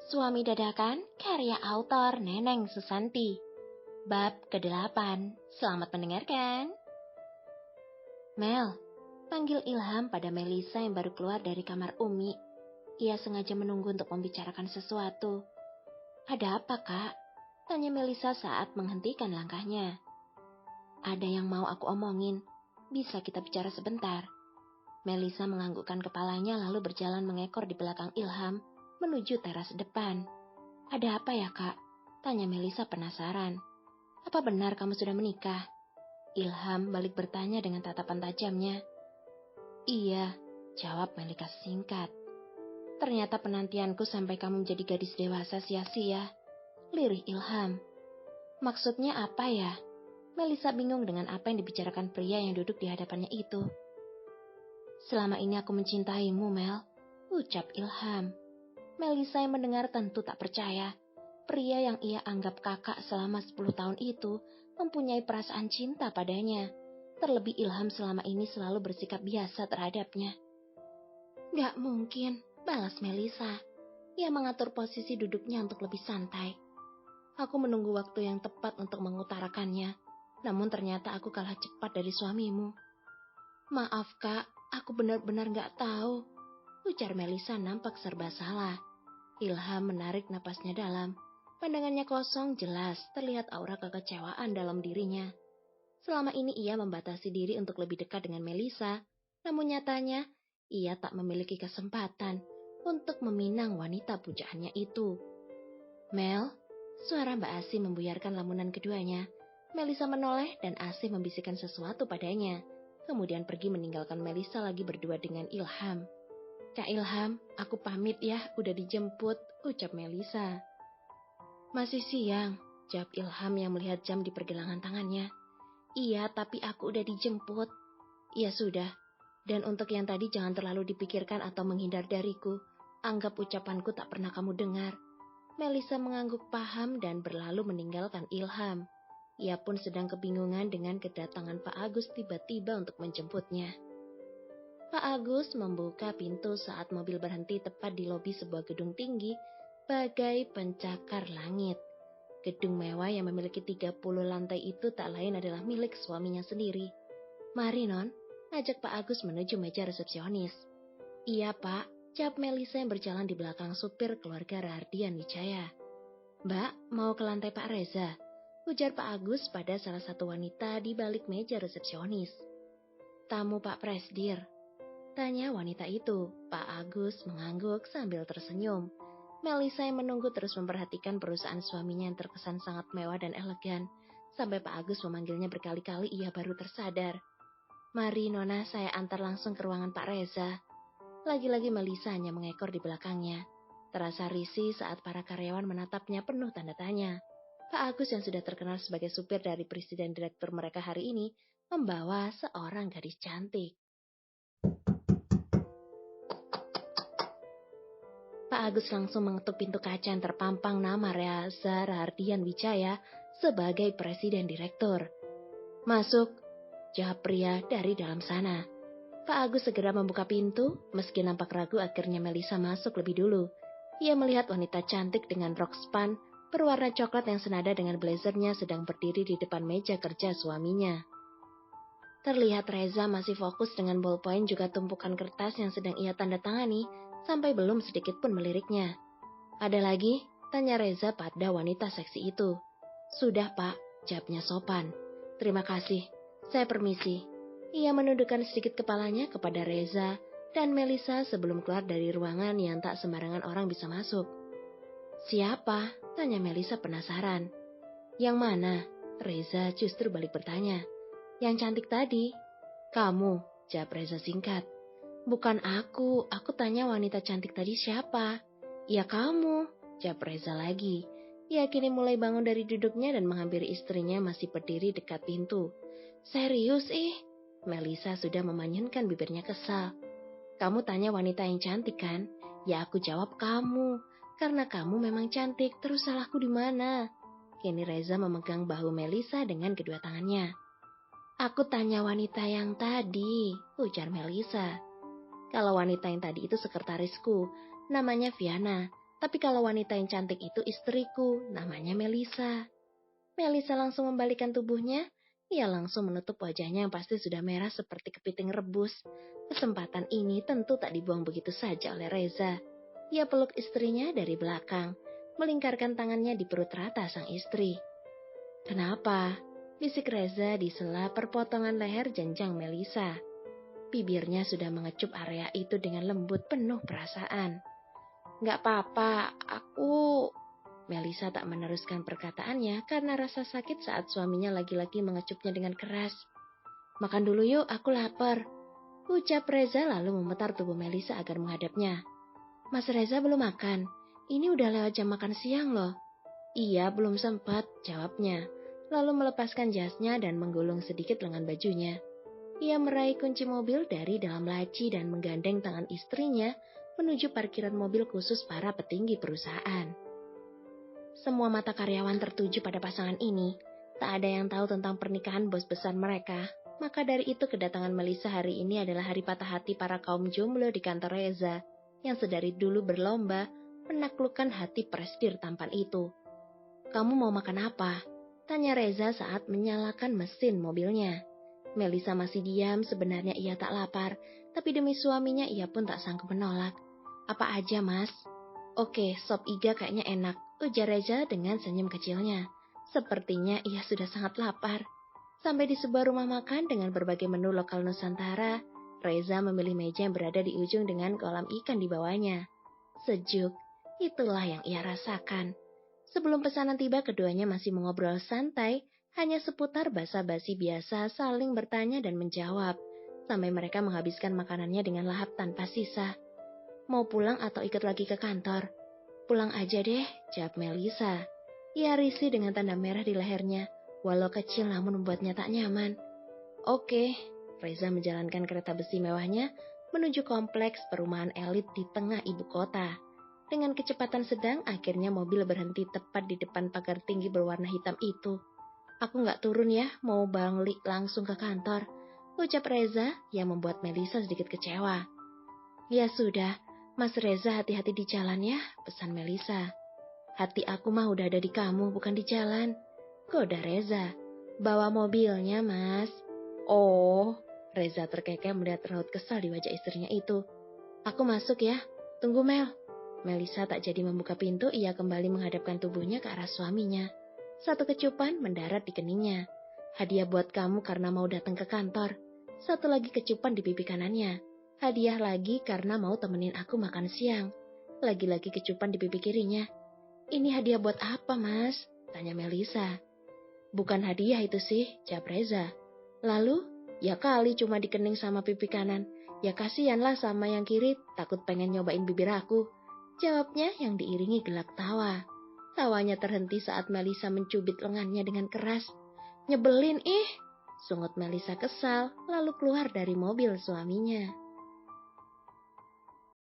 Suami Dadakan, karya autor Neneng Susanti. Bab ke-8, selamat mendengarkan. Mel, panggil Ilham pada Melisa yang baru keluar dari kamar Umi. Ia sengaja menunggu untuk membicarakan sesuatu. Ada apa, Kak? Tanya Melisa saat menghentikan langkahnya. Ada yang mau aku omongin. Bisa kita bicara sebentar? Melisa menganggukkan kepalanya lalu berjalan mengekor di belakang Ilham menuju teras depan. Ada apa ya, Kak? Tanya Melisa penasaran. Apa benar kamu sudah menikah? Ilham balik bertanya dengan tatapan tajamnya. Iya, jawab Melisa singkat. Ternyata penantianku sampai kamu menjadi gadis dewasa sia-sia. Lirih Ilham. Maksudnya apa ya? Melisa bingung dengan apa yang dibicarakan pria yang duduk di hadapannya itu. Selama ini aku mencintaimu, Mel, ucap Ilham. Melisa yang mendengar tentu tak percaya. Pria yang ia anggap kakak selama 10 tahun itu mempunyai perasaan cinta padanya. Terlebih Ilham selama ini selalu bersikap biasa terhadapnya. Gak mungkin, balas Melisa. Ia mengatur posisi duduknya untuk lebih santai. Aku menunggu waktu yang tepat untuk mengutarakannya. Namun ternyata aku kalah cepat dari suamimu. Maaf Kak, aku benar-benar gak tahu. Ujar Melisa nampak serba salah. Ilham menarik napasnya dalam. Pandangannya kosong jelas terlihat aura kekecewaan dalam dirinya. Selama ini ia membatasi diri untuk lebih dekat dengan Melisa. Namun nyatanya, ia tak memiliki kesempatan untuk meminang wanita pujaannya itu. Mel, suara Mbak Asih membuyarkan lamunan keduanya. Melisa menoleh dan Asih membisikkan sesuatu padanya. Kemudian pergi meninggalkan Melisa lagi berdua dengan Ilham. Kak Ilham, aku pamit ya, udah dijemput, ucap Melisa. Masih siang, jawab Ilham yang melihat jam di pergelangan tangannya. Iya, tapi aku udah dijemput. Iya sudah, dan untuk yang tadi jangan terlalu dipikirkan atau menghindar dariku. Anggap ucapanku tak pernah kamu dengar. Melisa mengangguk paham dan berlalu meninggalkan Ilham. Ia pun sedang kebingungan dengan kedatangan Pak Agus tiba-tiba untuk menjemputnya. Pak Agus membuka pintu saat mobil berhenti tepat di lobi sebuah gedung tinggi bagai pencakar langit. Gedung mewah yang memiliki 30 lantai itu tak lain adalah milik suaminya sendiri. Mari non, ajak Pak Agus menuju meja resepsionis. Iya Pak, jawab Melisa yang berjalan di belakang supir keluarga Rahardian Wijaya. Mbak, mau ke lantai Pak Reza? Ujar Pak Agus pada salah satu wanita di balik meja resepsionis. Tamu Pak Presdir, tanya wanita itu. Pak Agus mengangguk sambil tersenyum. Melisa yang menunggu terus memperhatikan perusahaan suaminya yang terkesan sangat mewah dan elegan. Sampai Pak Agus memanggilnya berkali-kali ia baru tersadar. Mari Nona, saya antar langsung ke ruangan Pak Reza. Lagi-lagi Melisa hanya mengekor di belakangnya. Terasa risih saat para karyawan menatapnya penuh tanda tanya. Pak Agus yang sudah terkenal sebagai supir dari presiden direktur mereka hari ini membawa seorang gadis cantik. Pak Agus langsung mengetuk pintu kaca yang terpampang nama Reza Rahardian Wijaya sebagai presiden direktur. Masuk, jawab pria dari dalam sana. Pak Agus segera membuka pintu, meski nampak ragu akhirnya Melisa masuk lebih dulu. Ia melihat wanita cantik dengan rok span berwarna coklat yang senada dengan blazernya sedang berdiri di depan meja kerja suaminya. Terlihat Reza masih fokus dengan ballpoint juga tumpukan kertas yang sedang ia tanda tangani, sampai belum sedikit pun meliriknya. Ada lagi? Tanya Reza pada wanita seksi itu. Sudah Pak, jawabnya sopan. Terima kasih, saya permisi. Ia menundukkan sedikit kepalanya kepada Reza dan Melisa sebelum keluar dari ruangan yang tak sembarangan orang bisa masuk. Siapa? Tanya Melisa penasaran. Yang mana? Reza justru balik bertanya. Yang cantik tadi. Kamu, jawab Reza singkat. Bukan aku tanya wanita cantik tadi siapa? Ya kamu, jawab Reza lagi. Ia kini mulai bangun dari duduknya dan menghampiri istrinya masih berdiri dekat pintu. Serius Melisa sudah memanyunkan bibirnya kesal. Kamu tanya wanita yang cantik kan? Ya aku jawab kamu, karena kamu memang cantik, terus salahku di mana? Kini Reza memegang bahu Melisa dengan kedua tangannya. Aku tanya wanita yang tadi, ujar Melisa. Kalau wanita yang tadi itu sekretarisku, namanya Viana. Tapi kalau wanita yang cantik itu istriku, namanya Melisa. Melisa langsung membalikkan tubuhnya. Ia langsung menutup wajahnya yang pasti sudah merah seperti kepiting rebus. Kesempatan ini tentu tak dibuang begitu saja oleh Reza. Ia peluk istrinya dari belakang, melingkarkan tangannya di perut rata sang istri. "Kenapa?" bisik Reza di sela perpotongan leher jenjang Melisa. Bibirnya sudah mengecup area itu dengan lembut penuh perasaan. "Nggak apa-apa, aku..." Melisa tak meneruskan perkataannya karena rasa sakit saat suaminya lagi-lagi mengecupnya dengan keras. "Makan dulu yuk, aku lapar," ucap Reza lalu memutar tubuh Melisa agar menghadapnya. "Mas Reza belum makan? Ini udah lewat jam makan siang loh." "Iya, belum sempat," jawabnya. Lalu melepaskan jasnya dan menggulung sedikit lengan bajunya. Ia meraih kunci mobil dari dalam laci dan menggandeng tangan istrinya menuju parkiran mobil khusus para petinggi perusahaan. Semua mata karyawan tertuju pada pasangan ini. Tak ada yang tahu tentang pernikahan bos besar mereka. Maka dari itu kedatangan Melisa hari ini adalah hari patah hati para kaum jomblo di kantor Reza, yang sedari dulu berlomba menaklukkan hati prestir tampan itu. "Kamu mau makan apa?" tanya Reza saat menyalakan mesin mobilnya. Melisa masih diam, sebenarnya ia tak lapar, tapi demi suaminya ia pun tak sanggup menolak. "Apa aja, Mas?" "Oke, sop iga kayaknya enak," ujar Reza dengan senyum kecilnya. Sepertinya ia sudah sangat lapar. Sampai di sebuah rumah makan dengan berbagai menu lokal Nusantara, Reza memilih meja yang berada di ujung dengan kolam ikan di bawahnya. Sejuk, itulah yang ia rasakan. Sebelum pesanan tiba, keduanya masih mengobrol santai, hanya seputar basa-basi biasa, saling bertanya dan menjawab, sampai mereka menghabiskan makanannya dengan lahap tanpa sisa. "Mau pulang atau ikut lagi ke kantor?" "Pulang aja deh," jawab Melisa. Ia risih dengan tanda merah di lehernya, walau kecil namun membuatnya tak nyaman. "Oke." Reza menjalankan kereta besi mewahnya menuju kompleks perumahan elit di tengah ibu kota. Dengan kecepatan sedang, akhirnya mobil berhenti tepat di depan pagar tinggi berwarna hitam itu. "Aku nggak turun ya, mau balik langsung ke kantor," ucap Reza yang membuat Melisa sedikit kecewa. "Ya sudah, Mas Reza hati-hati di jalan ya," pesan Melisa. "Hati aku mah udah ada di kamu, bukan di jalan," goda Reza. "Bawa mobilnya, Mas." "Oh," Reza terkekeh melihat raut kesal di wajah istrinya itu. "Aku masuk ya, tunggu Mel." Melisa tak jadi membuka pintu, ia kembali menghadapkan tubuhnya ke arah suaminya. Satu kecupan mendarat di keningnya. "Hadiah buat kamu karena mau datang ke kantor." Satu lagi kecupan di pipi kanannya. "Hadiah lagi karena mau temenin aku makan siang." Lagi-lagi kecupan di pipi kirinya. "Ini hadiah buat apa, Mas?" tanya Melisa. "Bukan hadiah itu sih," jawab Reza. "Lalu? Ya kali cuma di kening sama pipi kanan. Ya kasihanlah sama yang kiri, takut pengen nyobain bibir aku," jawabnya yang diiringi gelak tawa. Tawanya terhenti saat Melisa mencubit lengannya dengan keras. "Nyebelin ih," sungut Melisa kesal, lalu keluar dari mobil suaminya.